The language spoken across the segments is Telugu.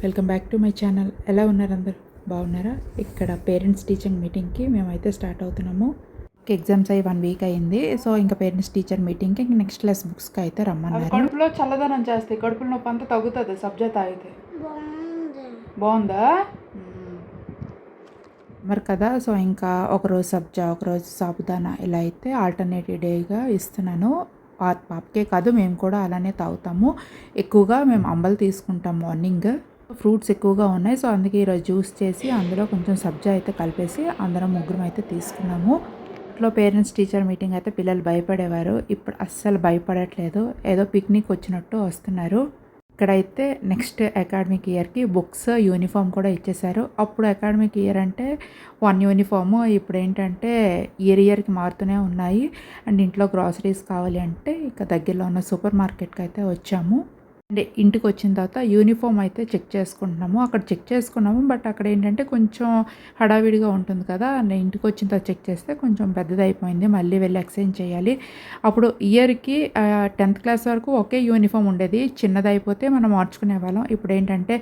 Welcome back to my channel. ఎలా ఉన్నారు అందరు? బాగున్నారా? ఇక్కడ పేరెంట్స్ టీచర్ మీటింగ్కి మేమైతే స్టార్ట్ అవుతున్నాము. ఎగ్జామ్స్ అయ్యి 1 వీక్ అయింది. సో ఇంకా పేరెంట్స్ టీచర్ మీటింగ్కి నెక్స్ట్ క్లాస్ బుక్స్కి అయితే రమ్మన్నారు. కడుపులో చల్లదనం చేస్తాయి, కడుపులో నొప్పి అంతా తగ్గుతుంది సబ్జా తాగితే. బాగుందా మరి కదా? సో ఇంకా ఒకరోజు సబ్జా, ఒకరోజు సాబుదానా, ఇలా అయితే ఆల్టర్నేటివ్ డేగా ఇస్తున్నాను. పాపకే కాదు, మేము కూడా అలానే తాగుతాము. ఎక్కువగా మేము అంబలు తీసుకుంటాం మార్నింగ్. ఫ్రూట్స్ ఎక్కువగా ఉన్నాయి, సో అందుకే ఈరోజు జ్యూస్ చేసి అందులో కొంచెం సబ్జా అయితే కలిపేసి అందరం ముగ్గురం అయితే తీసుకున్నాము. ఇంట్లో పేరెంట్స్ టీచర్ మీటింగ్ అయితే పిల్లలు భయపడేవారు, ఇప్పుడు అస్సలు భయపడట్లేదు. ఏదో పిక్నిక్ వచ్చినట్టు వస్తున్నారు. ఇక్కడైతే నెక్స్ట్ అకాడమిక్ ఇయర్కి బుక్స్, యూనిఫామ్ కూడా ఇచ్చేశారు. అప్పుడు అకాడమిక్ ఇయర్ అంటే 1 యూనిఫాము, ఇప్పుడు ఏంటంటే ఇయర్కి మారుతూనే ఉన్నాయి. అండ్ ఇంట్లో గ్రాసరీస్ కావాలి అంటే ఇక దగ్గరలో ఉన్న సూపర్ మార్కెట్కి అయితే వచ్చాము. అండ్ ఇంటికి వచ్చిన తర్వాత యూనిఫామ్ అయితే చెక్ చేసుకుంటున్నాము. అక్కడ చెక్ చేసుకున్నాము, బట్ అక్కడ ఏంటంటే కొంచెం హడావిడిగా ఉంటుంది కదా. నేను ఇంటికి వచ్చిన తర్వాత చెక్ చేస్తే కొంచెం పెద్దదైపోయింది, మళ్ళీ వెళ్ళి ఎక్స్చేంజ్ చేయాలి. అప్పుడు ఇయర్కి 10th క్లాస్ వరకు ఒకే యూనిఫామ్ ఉండేది, చిన్నదైపోతే మనం మార్చుకునే వాళ్ళం. ఇప్పుడు ఏంటంటే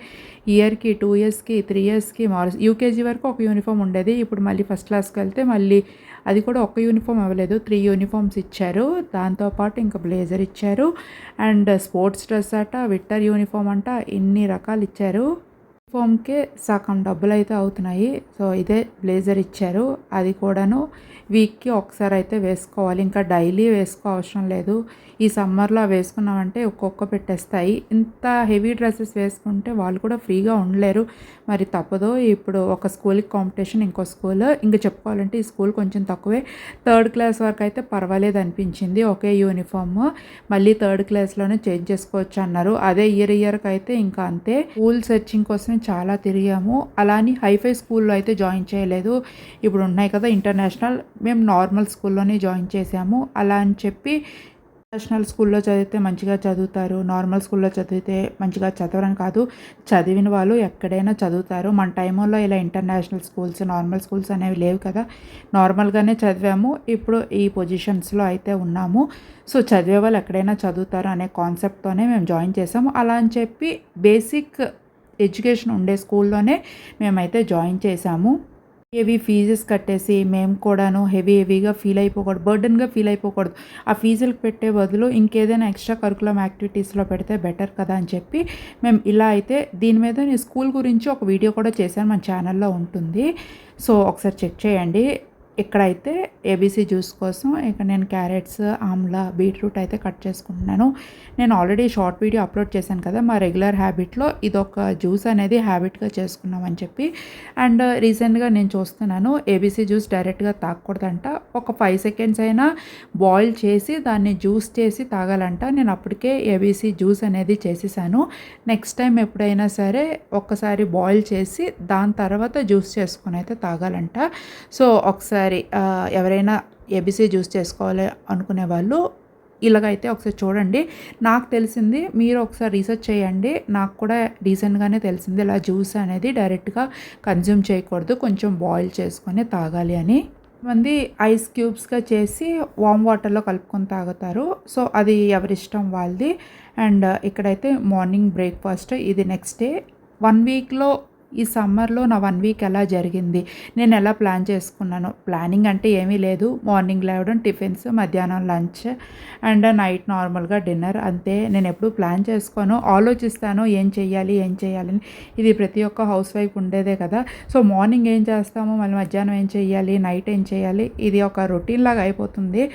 ఇయర్కి 2 ఇయర్స్కి 3 ఇయర్స్కి యూకేజీ వరకు ఒక యూనిఫామ్ ఉండేది. ఇప్పుడు మళ్ళీ ఫస్ట్ క్లాస్కి వెళ్తే మళ్ళీ అది కూడా ఒక్క యూనిఫామ్ అవ్వలేదు, 3 యూనిఫామ్స్ ఇచ్చారు. దాంతోపాటు ఇంకా బ్లేజర్ ఇచ్చారు అండ్ స్పోర్ట్స్ డ్రెస్ అట, వింటర్ యూనిఫామ్ అంట, ఇన్ని రకాలు ఇచ్చారు. యూనిఫామ్కే సగం డబ్బులు అయితే అవుతున్నాయి. సో ఇదే బ్లేజర్ ఇచ్చారు, అది కూడాను వీక్కి ఒకసారి అయితే వేసుకోవాలి, ఇంకా డైలీ వేసుకో అవసరం లేదు. ఈ సమ్మర్లో వేసుకున్నామంటే ఒక్కొక్క పెట్టేస్తాయి. ఇంత హెవీ డ్రెస్సెస్ వేసుకుంటే వాళ్ళు కూడా ఫ్రీగా ఉండలేరు, మరి తప్పదు. ఇప్పుడు ఒక స్కూల్కి కాంపిటీషన్, ఇంకో స్కూల్. ఇంకా చెప్పుకోవాలంటే ఈ స్కూల్ కొంచెం తక్కువే. 3rd క్లాస్ వరకు అయితే పర్వాలేదు అనిపించింది, ఒకే యూనిఫామ్. మళ్ళీ 3rd క్లాస్లోనే చేంజ్ చేసుకోవచ్చు అన్నారు. అదే ఇయర్కి అయితే ఇంకా అంతే. స్కూల్ సెర్చింగ్ కోసం చాలా తిరిగాము. అలాని హైఫై స్కూల్లో అయితే జాయిన్ చేయలేదు. ఇప్పుడు ఉన్నాయి కదా ఇంటర్నేషనల్, మేము నార్మల్ స్కూల్లోనే జాయిన్ చేసాము. అలా అని చెప్పి ఇంటర్నేషనల్ స్కూల్లో చదివితే మంచిగా చదువుతారు, నార్మల్ స్కూల్లో చదివితే మంచిగా చదవరని కాదు. చదివిన వాళ్ళు ఎక్కడైనా చదువుతారు. మన టైంలో ఇలా ఇంటర్నేషనల్ స్కూల్స్, నార్మల్ స్కూల్స్ అనేవి లేవు కదా. నార్మల్గానే చదివాము, ఇప్పుడు ఈ పొజిషన్స్లో అయితే ఉన్నాము. సో చదివే వాళ్ళు ఎక్కడైనా చదువుతారు అనే కాన్సెప్ట్తోనే మేము జాయిన్ చేసాము. అలా అని చెప్పి బేసిక్ ఎడ్యుకేషన్ ఉండే స్కూల్లోనే మేమైతే జాయిన్ చేసాము. హెవీ ఫీజెస్ కట్టేసి మేము కూడాను హెవీగా ఫీల్ అయిపోకూడదు, బర్డన్గా ఫీల్ అయిపోకూడదు. ఆ ఫీజులకు పెట్టే బదులు ఇంకేదైనా ఎక్స్ట్రా కరికులం యాక్టివిటీస్లో పెడితే బెటర్ కదా అని చెప్పి మేము ఇలా అయితే, దీని మీద నేను స్కూల్ గురించి ఒక వీడియో కూడా చేశాను, మన ఛానల్లో ఉంటుంది. సో ఒకసారి చెక్ చేయండి. ఇక్కడైతే ఏబీసీ జ్యూస్ కోసం ఇక్కడ నేను క్యారెట్స్, ఆమ్లా, బీట్రూట్ అయితే కట్ చేసుకుంటున్నాను. నేను ఆల్రెడీ షార్ట్ వీడియో అప్లోడ్ చేశాను కదా, మా రెగ్యులర్ హ్యాబిట్లో ఇదొక జ్యూస్ అనేది హ్యాబిట్గా చేసుకున్నామని చెప్పి. అండ్ రీసెంట్గా నేను చూస్తున్నాను ఏబీసీ జ్యూస్ డైరెక్ట్గా తాగకూడదంట, ఒక 5 సెకండ్స్ అయినా బాయిల్ చేసి దాన్ని జ్యూస్ చేసి తాగాలంట. నేను అప్పటికే ఏబీసీ జ్యూస్ అనేది చేసేసాను. నెక్స్ట్ టైం ఎప్పుడైనా సరే ఒక్కసారి బాయిల్ చేసి దాని తర్వాత జ్యూస్ చేసుకొని అయితే తాగాలంట. సో ఒకసారి ఎవరైనా ఏబీసీ జ్యూస్ చేసుకోవాలి అనుకునే వాళ్ళు ఇలాగైతే ఒకసారి చూడండి. నాకు తెలిసింది, మీరు ఒకసారి రీసెర్చ్ చేయండి. నాకు కూడా రీసెంట్గానే తెలిసింది ఇలా జ్యూస్ అనేది డైరెక్ట్గా కన్జ్యూమ్ చేయకూడదు, కొంచెం బాయిల్ చేసుకొని తాగాలి అని. మంది ఐస్ క్యూబ్స్గా చేసి వామ్ వాటర్లో కలుపుకొని తాగుతారు. సో అది ఎవరిష్టం వాళ్ళది. అండ్ ఇక్కడైతే మార్నింగ్ బ్రేక్ఫాస్ట్, ఇది నెక్స్ట్ డే. 1 వీక్లో ఈ సమ్మర్లో నా 1 వీక్ ఎలా జరిగింది, నేను ఎలా ప్లాన్ చేసుకున్నాను. ప్లానింగ్ అంటే ఏమీ లేదు, మార్నింగ్ లేవడం, టిఫిన్స్, మధ్యాహ్నం లంచ్ అండ్ నైట్ నార్మల్గా డిన్నర్, అంతే. నేను ఎప్పుడు ప్లాన్ చేసుకోను, ఆలోచిస్తాను ఏం చేయాలని. ఇది ప్రతి ఒక్క హౌస్ వైఫ్ ఉండేదే కదా. సో మార్నింగ్ ఏం చేస్తాము, మళ్ళీ మధ్యాహ్నం ఏం చేయాలి, నైట్ ఏం చేయాలి, ఇది ఒక రొటీన్ లాగా అయిపోతుంది.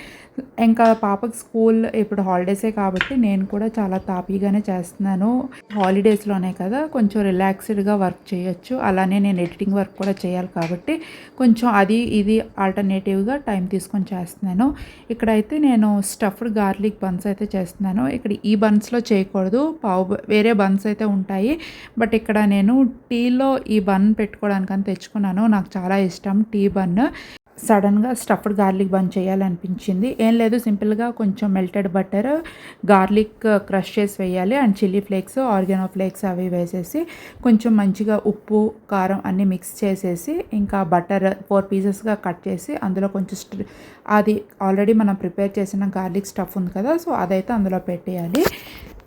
ఇంకా పాపకి స్కూల్ ఇప్పుడు హాలిడేసే కాబట్టి నేను కూడా చాలా తాపీగానే చేస్తున్నాను. హాలిడేస్లోనే కదా కొంచెం రిలాక్స్డ్గా వర్క్ చేయొచ్చు. అలానే నేను ఎడిటింగ్ వర్క్ కూడా చేయాలి కాబట్టి కొంచెం అది ఇది ఆల్టర్నేటివ్గా టైం తీసుకొని చేస్తున్నాను. ఇక్కడైతే నేను స్టఫ్డ్ గార్లిక్ బన్స్ అయితే చేస్తున్నాను. ఇక్కడ ఈ బన్స్లో చేయకూడదు, వేరే బన్స్ అయితే ఉంటాయి. బట్ ఇక్కడ నేను టీలో ఈ బన్ పెట్టుకోవడానికని తెచ్చుకున్నాను. నాకు చాలా ఇష్టం టీ బన్. సడన్గా స్టఫ్డ్ గార్లిక్ బన్ చేయాలనిపించింది. ఏం లేదు, సింపుల్గా కొంచెం మెల్టెడ్ బటర్, గార్లిక్ క్రష్ చేసి వేయాలి and chilli flakes, organo flakes అవి వేసేసి కొంచెం మంచిగా ఉప్పు, కారం అన్నీ మిక్స్ చేసేసి ఇంకా బటర్ 4 పీసెస్గా కట్ చేసి అందులో కొంచెం అది ఆల్రెడీ మనం ప్రిపేర్ చేసిన గార్లిక్ స్టఫ్ ఉంది కదా, సో అదైతే అందులో పెట్టేయాలి.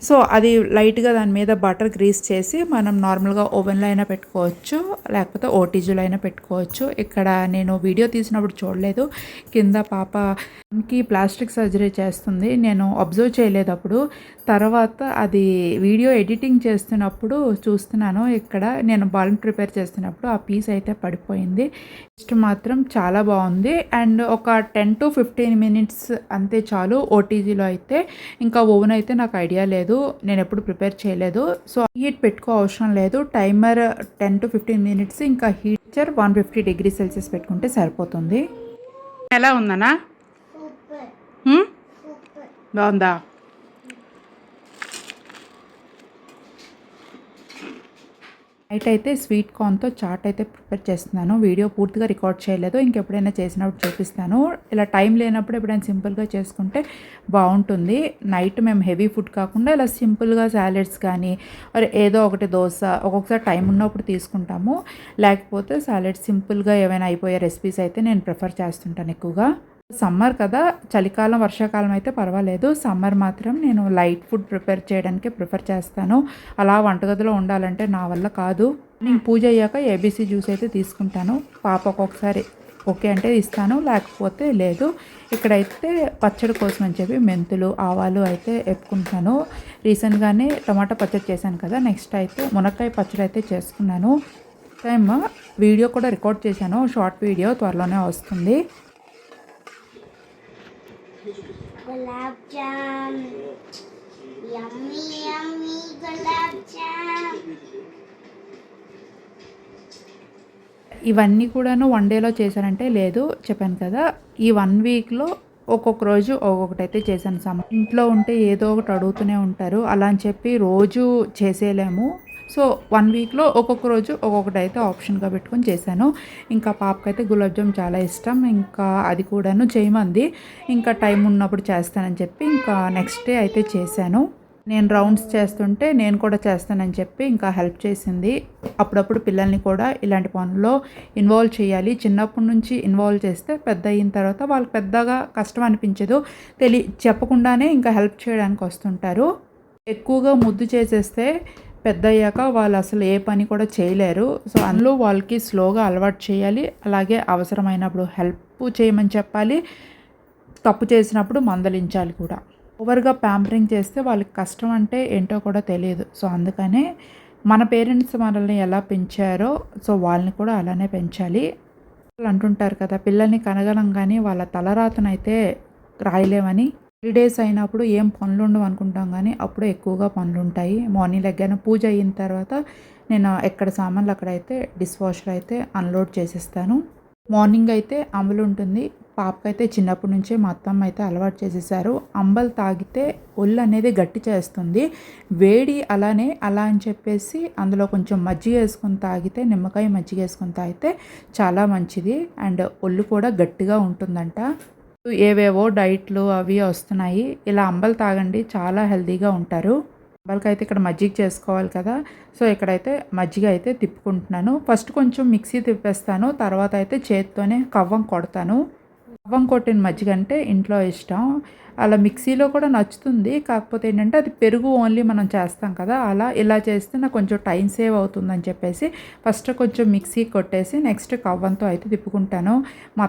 సో అది లైట్గా దాని మీద బటర్ గ్రీస్ చేసి మనం నార్మల్గా ఓవెన్లో అయినా పెట్టుకోవచ్చు, లేకపోతే ఓటీజీలో అయినా పెట్టుకోవచ్చు. ఇక్కడ నేను వీడియో తీసినప్పుడు చూడలేదు, కింద పాపకి ప్లాస్టిక్ సర్జరీ చేస్తుంది, నేను అబ్జర్వ్ చేయలేదు అప్పుడు. తర్వాత అది వీడియో ఎడిటింగ్ చేస్తున్నప్పుడు చూస్తున్నాను, ఇక్కడ నేను బాల్ని ప్రిపేర్ చేస్తున్నప్పుడు ఆ పీస్ అయితే పడిపోయింది. టేస్ట్ మాత్రం చాలా బాగుంది. అండ్ ఒక 10 to 15 మినిట్స్ అంతే చాలు ఓటీజీలో అయితే. ఇంకా ఓవెన్ అయితే నాకు ఐడియా లేదు, నేను ఎప్పుడు ప్రిపేర్ చేయలేదు. సో హీట్ పెట్టుకో అవసరం లేదు, టైమర్ 10 to 15 మినిట్స్, ఇంకా హీటర్ 150 డిగ్రీ సెల్సియస్ పెట్టుకుంటే సరిపోతుంది. ఎలా ఉందన్నా? బాగుందా? నైట్ అయితే స్వీట్ కార్న్తో చాట్ అయితే ప్రిపేర్ చేస్తున్నాను. వీడియో పూర్తిగా రికార్డ్ చేయలేదు, ఇంకెప్పుడైనా చేసినప్పుడు చూపిస్తాను. ఇలా టైం లేనప్పుడు ఎప్పుడైనా సింపుల్గా చేసుకుంటే బాగుంటుంది. నైట్ మేము హెవీ ఫుడ్ కాకుండా ఇలా సింపుల్గా సాలెడ్స్ కానీ ఏదో ఒకటి దోశ, ఒక్కొక్కసారి టైం ఉన్నప్పుడు తీసుకుంటాము, లేకపోతే సాలెడ్స్ సింపుల్గా ఏమైనా అయిపోయే రెసిపీస్ అయితే నేను ప్రిఫర్ చేస్తుంటాను ఎక్కువగా. సమ్మర్ కదా, చలికాలం వర్షాకాలం అయితే పర్వాలేదు, సమ్మర్ మాత్రం నేను లైట్ ఫుడ్ ప్రిపేర్ చేయడానికి ప్రిఫర్ చేస్తాను. అలా వంటగదిలో ఉండాలంటే నా వల్ల కాదు. నేను పూజ అయ్యాక ఏబీసీ జ్యూస్ అయితే తీసుకుంటాను. పాప ఒక్కొక్కసారి ఓకే అంటే ఇస్తాను, లేకపోతే లేదు. ఇక్కడైతే పచ్చడి కోసం అని చెప్పి మెంతులు, ఆవాలు అయితే ఎప్పుకుంటాను. రీసెంట్గానే టమాటా పచ్చడి చేశాను కదా, నెక్స్ట్ అయితే మునక్కాయ పచ్చడి అయితే చేసుకున్నాను. టైం వీడియో కూడా రికార్డ్ చేశాను, షార్ట్ వీడియో త్వరలోనే వస్తుంది. गुलाब जाम यम्मी यम्मी गुलाब जाम. ఇవన్నీ కూడాను వన్ డేలో చేశానంటే లేదు, చెప్పాను కదా, ఈ 1 వీక్లో ఒక్కొక్క రోజు ఒక్కొక్కటైతే చేశాను. ఇంట్లో ఉంటే ఏదో ఒకటి అడుగుతూనే ఉంటారు, అలా అని చెప్పి రోజు చేసేయలేము. సో 1 వీక్లో ఒక్కొక్క రోజు ఒక్కొక్కటైతే ఆప్షన్గా పెట్టుకొని చేశాను. ఇంకా పాపకైతే గులాబ్ జామ్ చాలా ఇష్టం, ఇంకా అది కూడాను చేయమంది. ఇంకా టైం ఉన్నప్పుడు చేస్తానని చెప్పి ఇంకా నెక్స్ట్ డే అయితే చేశాను. నేను రౌండ్స్ చేస్తుంటే నేను కూడా చేస్తానని చెప్పి ఇంకా హెల్ప్ చేసింది. అప్పుడప్పుడు పిల్లల్ని కూడా ఇలాంటి పనుల్లో ఇన్వాల్వ్ చేయాలి. చిన్నప్పటి నుంచి ఇన్వాల్వ్ చేస్తే పెద్ద అయిన తర్వాత వాళ్ళకి పెద్దగా కష్టం అనిపించదు, చెప్పకుండానే ఇంకా హెల్ప్ చేయడానికి వస్తుంటారు. ఎక్కువగా ముద్దు చేసేస్తే పెద్దయ్యాక వాళ్ళు అసలు ఏ పని కూడా చేయలేరు. సో అందులో వాళ్ళకి స్లోగా అలవాటు చేయాలి, అలాగే అవసరమైనప్పుడు హెల్ప్ చేయమని చెప్పాలి, తప్పు చేసినప్పుడు మందలించాలి కూడా. ఓవర్గా ప్యాంపరింగ్ చేస్తే వాళ్ళకి కష్టం అంటే ఏంటో కూడా తెలియదు. సో అందుకనే మన పేరెంట్స్ మనల్ని ఎలా పెంచారో సో వాళ్ళని కూడా అలానే పెంచాలి. వాళ్ళు అంటుంటారు కదా, పిల్లల్ని కనగలం కానీ వాళ్ళ తలరాతనైతే రాయలేమని. హాలిడేస్ అయినప్పుడు ఏం పనులు ఉండవు అనుకుంటాం, కానీ అప్పుడే ఎక్కువగా పనులు ఉంటాయి. మార్నింగ్ లెగ్గానే పూజ అయిన తర్వాత నేను ఎక్కడ సామాన్లు అక్కడైతే డిష్ వాషర్ అయితే అన్లోడ్ చేసేస్తాను. మార్నింగ్ అయితే అంబలు ఉంటుంది, పాపకైతే చిన్నప్పటి నుంచే మా అత్తమ్మ అయితే అలవాటు చేసేసారు. అంబలు తాగితే ఒళ్ళు అనేది గట్టి చేస్తుంది, వేడి అలానే, అలా అని చెప్పేసి అందులో కొంచెం మజ్జిగ వేసుకొని తాగితే, నిమ్మకాయ మజ్జిగ వేసుకొని తాగితే చాలా మంచిది, అండ్ ఒళ్ళు కూడా గట్టిగా ఉంటుందంట. ఏవేవో డైట్లు అవి వస్తున్నాయి, ఇలా అంబలు తాగండి, చాలా హెల్తీగా ఉంటారు. అంబలకైతే ఇక్కడ మజ్జిగ చేసుకోవాలి కదా, సో ఇక్కడైతే మజ్జిగ అయితే తిప్పుకుంటున్నాను. ఫస్ట్ కొంచెం మిక్సీ తిప్పేస్తాను, తర్వాత అయితే చేత్తోనే కవ్వం కొడతాను. కవ్వం కొట్టిన మజ్జిగ అంటే ఇంట్లో ఇష్టం, అలా మిక్సీలో కూడా నచ్చుతుంది. కాకపోతే ఏంటంటే అది పెరుగు ఓన్లీ మనం చేస్తాం కదా, అలా ఇలా చేస్తే నాకు కొంచెం టైం సేవ్ అవుతుందని చెప్పేసి ఫస్ట్ కొంచెం మిక్సీ కొట్టేసి నెక్స్ట్ కవ్వంతో అయితే తిప్పుకుంటాను. మా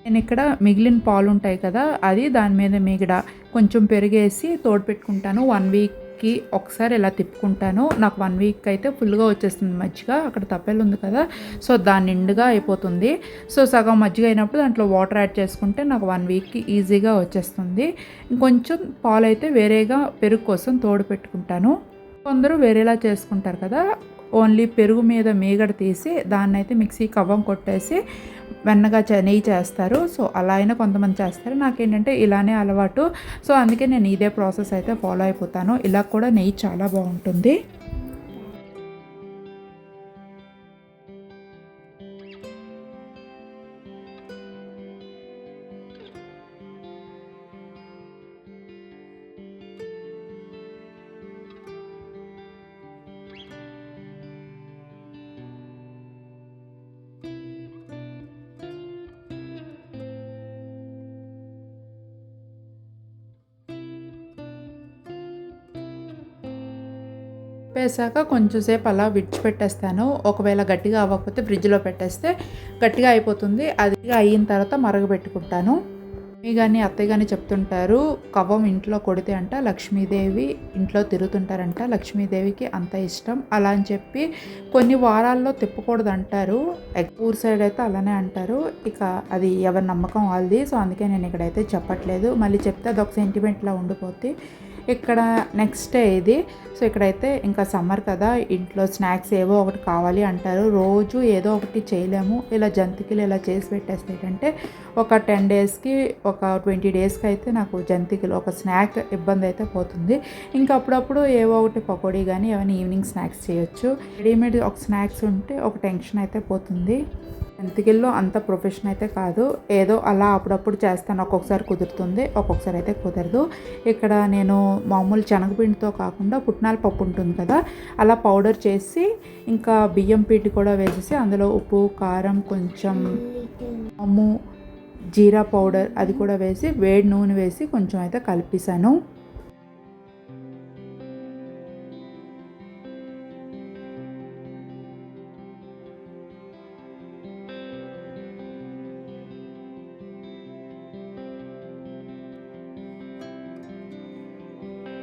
నేను ఇక్కడ మిగిలిన పాలు ఉంటాయి కదా, అది దాని మీద మిగడ కొంచెం పెరిగేసి తోడు పెట్టుకుంటాను. 1 వీక్కి ఒకసారి ఇలా తిప్పుకుంటాను. నాకు 1 వీక్ అయితే ఫుల్గా వచ్చేస్తుంది మజ్జిగ. అక్కడ తప్పెలు ఉంది కదా, సో దాని నిండుగా అయిపోతుంది. సో సగం మజ్జిగ అయినప్పుడు దాంట్లో వాటర్ యాడ్ చేసుకుంటే నాకు 1 వీక్కి ఈజీగా వచ్చేస్తుంది. ఇంకొంచెం పాలు అయితే వేరేగా పెరుగు కోసం తోడు పెట్టుకుంటాను. కొందరు వేరేలా చేసుకుంటారు కదా, ఓన్లీ పెరుగు మీద మీగడ తీసి దాన్నైతే మిక్సీ కవ్వం కొట్టేసి వెన్నగా నెయ్యి చేస్తారు. సో అలా అయినా కొంతమంది చేస్తారు, నాకేంటంటే ఇలానే అలవాటు. సో అందుకే నేను ఇదే ప్రాసెస్ అయితే ఫాలో అయిపోతాను. ఇలా కూడా నెయ్యి చాలా బాగుంటుంది. కలిపేసాక కొంచెం సేపు అలా విడిచిపెట్టేస్తాను. ఒకవేళ గట్టిగా అవ్వకపోతే ఫ్రిడ్జ్‌లో పెట్టేస్తే గట్టిగా అయిపోతుంది. అది అయిన తర్వాత మరగబెట్టుకుంటాను. మమ్మీ గాని, అత్తయ్య గాని చెప్తుంటారు, కవ్వం ఇంట్లో కొడితే అంట లక్ష్మీదేవి ఇంట్లో తిరుగుతుంటారంట. లక్ష్మీదేవికి అంత ఇష్టం. అలా అని చెప్పి కొన్ని వారాల్లో తిప్పకూడదంటారు. ఊరు సైడ్ అయితే అలానే అంటారు. ఇక అది ఎవరి నమ్మకం వాళ్ళది. సో, అందుకే నేను ఇక్కడైతే చెప్పట్లేదు. మళ్ళీ చెప్తే అదొక సెంటిమెంట్‌లా ఉండిపోద్ది. ఇక్కడ నెక్స్ట్ డే ఇది. సో, ఇక్కడైతే ఇంకా సమ్మర్ కదా, ఇంట్లో స్నాక్స్ ఏవో ఒకటి కావాలి అంటారు. రోజు ఏదో ఒకటి చేయలేము. ఇలా జంతికలు ఇలా చేసి పెట్టేస్తే ఏంటంటే ఒక 10 డేస్‌కి, ఒక 20 డేస్‌కి అయితే నాకు జంతికలు ఒక స్నాక్ ఇబ్బంది అయితే పోతుంది. ఇంకా అప్పుడప్పుడు ఏవో ఒకటి పకోడీ కానీ ఏమైనా ఈవినింగ్ స్నాక్స్ చేయొచ్చు. రెడీమేడ్ ఒక స్నాక్స్ ఉంటే ఒక టెన్షన్ అయితే పోతుంది. జంతికల్లో అంత ప్రొఫెషన్ అయితే కాదు. ఏదో అలా అప్పుడప్పుడు చేస్తాను. ఒక్కొక్కసారి కుదురుతుంది, ఒక్కొక్కసారి అయితే కుదరదు. ఇక్కడ నేను మామూలు శనగపిండితో కాకుండా పుట్నాల పప్పు ఉంటుంది కదా, అలా పౌడర్ చేసి ఇంకా బియ్యం పిండి కూడా వేసేసి అందులో ఉప్పు, కారం, కొంచెం అమ్ము, జీరా పౌడర్ అది కూడా వేసి వేడి నూనె వేసి కొంచెం అయితే కలిపేసాను.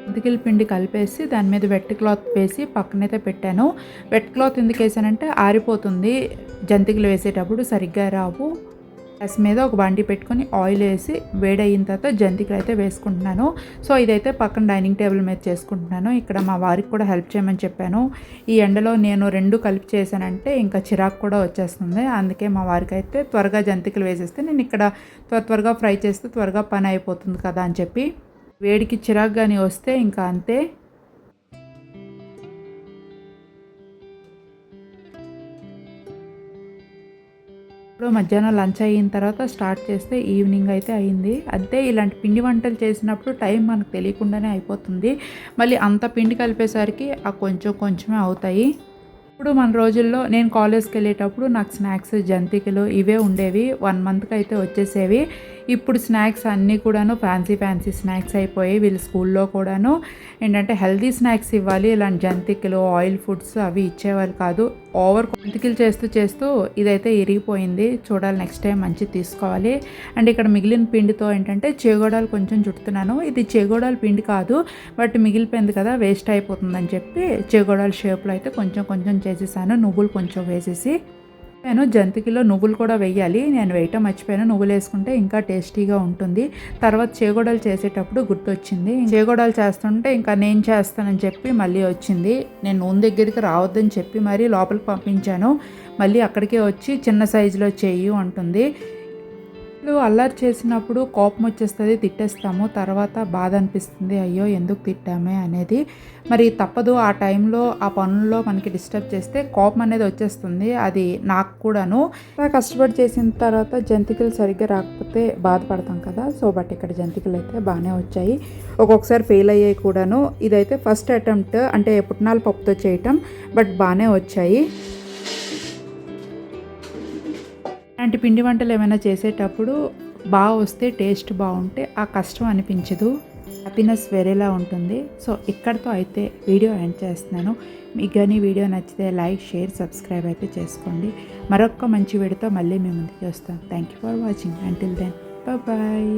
జంతికల పిండి కలిపేసి దాని మీద వెట్ క్లాత్ వేసి పక్కనైతే పెట్టాను. వెట్ క్లాత్ ఎందుకు వేసానంటే ఆరిపోతుంది. జంతికలు వేసేటప్పుడు సరిగ్గా రావు. గ్యాస్ మీద ఒక బండి పెట్టుకొని ఆయిల్ వేసి వేడయిన తర్వాత జంతికలు అయితే వేసుకుంటున్నాను. సో, ఇదైతే పక్కన డైనింగ్ టేబుల్ మీద చేసుకుంటున్నాను. ఇక్కడ మా వారికి కూడా హెల్ప్ చేయమని చెప్పాను. ఈ ఎండలో నేను 2 కలిపి చేశానంటే ఇంకా చిరాకు కూడా వచ్చేస్తుంది. అందుకే మా వారికి అయితే త్వరగా జంతికలు వేసేస్తే నేను ఇక్కడ త్వరగా ఫ్రై చేస్తే త్వరగా పని అయిపోతుంది కదా అని చెప్పి. వేడికి చిరాకు కానీ వస్తే ఇంకా అంతే. ఇప్పుడు మధ్యాహ్నం లంచ్ అయిన తర్వాత స్టార్ట్ చేస్తే ఈవినింగ్ అయితే అయింది. అంతే, ఇలాంటి పిండి వంటలు చేసినప్పుడు టైం మనకు తెలియకుండానే అయిపోతుంది. మళ్ళీ అంత పిండి కలిపేసరికి ఆ కొంచెమే అవుతాయి. ఇప్పుడు మన రోజుల్లో నేను కాలేజ్కి వెళ్ళేటప్పుడు నాకు స్నాక్స్ జంతికలు ఇవే ఉండేవి. 1 మంత్కి అయితే వచ్చేసేవి. ఇప్పుడు స్నాక్స్ అన్నీ కూడాను ఫ్యాన్సీ స్నాక్స్ అయిపోయాయి. వీళ్ళు స్కూల్లో కూడాను ఏంటంటే హెల్తీ స్నాక్స్ ఇవ్వాలి. ఇలాంటి జంతికలు, ఆయిల్ ఫుడ్స్ అవి ఇచ్చేవాళ్ళు కాదు. ఓవర్ జంతికలు చేస్తూ ఇదైతే ఇరిగిపోయింది. చూడాలి, నెక్స్ట్ టైం మంచిది తీసుకోవాలి. అండ్ ఇక్కడ మిగిలిన పిండితో ఏంటంటే చేగోడాలు కొంచెం చుడుతున్నాను. ఇది చేగోడాల పిండి కాదు, బట్ మిగిలిపోయింది కదా, వేస్ట్ అయిపోతుందని చెప్పి చేగోడాల షేప్లో అయితే కొంచెం చేసేసాను. నువ్వులు కొంచెం వేసేసి నేను జంతికలో నువ్వులు కూడా వేయాలి. నేను వేయటం మర్చిపోయాను. నువ్వులు వేసుకుంటే ఇంకా టేస్టీగా ఉంటుంది. తర్వాత చేగోడలు చేసేటప్పుడు గుర్తొచ్చింది. చేగోడలు చేస్తుంటే ఇంకా నేను చేస్తానని చెప్పి మళ్ళీ వచ్చింది. నేను నూనె దగ్గరికి రావద్దని చెప్పి మరీ లోపలికి పంపించాను. మళ్ళీ అక్కడికే వచ్చి చిన్న సైజులో చెయ్యి అంటుంది. అల్లరి చేసినప్పుడు కోపం వచ్చేస్తుంది, తిట్టేస్తాము. తర్వాత బాధ అనిపిస్తుంది, అయ్యో ఎందుకు తిట్టామే అనేది. మరి తప్పదు, ఆ టైంలో ఆ పనుల్లో మనకి డిస్టర్బ్ చేస్తే కోపం అనేది వచ్చేస్తుంది. అది నాకు కూడాను. కష్టపడి చేసిన తర్వాత జంతికలు సరిగ్గా రాకపోతే బాధపడతాం కదా. సో బట్ ఇక్కడ జంతికలు అయితే బాగానే వచ్చాయి. ఒక్కొక్కసారి ఫెయిల్ అయ్యాయి కూడాను. ఇదైతే ఫస్ట్ అటెంప్ట్, అంటే పుట్నాల పప్పుతో చేయటం, బట్ బాగానే వచ్చాయి. ఇలాంటి పిండి వంటలు ఏమైనా చేసేటప్పుడు బాగా వస్తే, టేస్ట్ బాగుంటే ఆ కష్టం అనిపించదు, హ్యాపీనెస్ వేరేలా ఉంటుంది. సో ఇక్కడితో అయితే వీడియో ఎండ్ చేస్తున్నాను. మీకు కానీ వీడియో నచ్చితే లైక్, షేర్, సబ్స్క్రైబ్ అయితే చేసుకోండి. మరొక మంచి వీడియోతో మళ్ళీ మేము ముందుకు వస్తాం. Thank you for watching. Until then bye.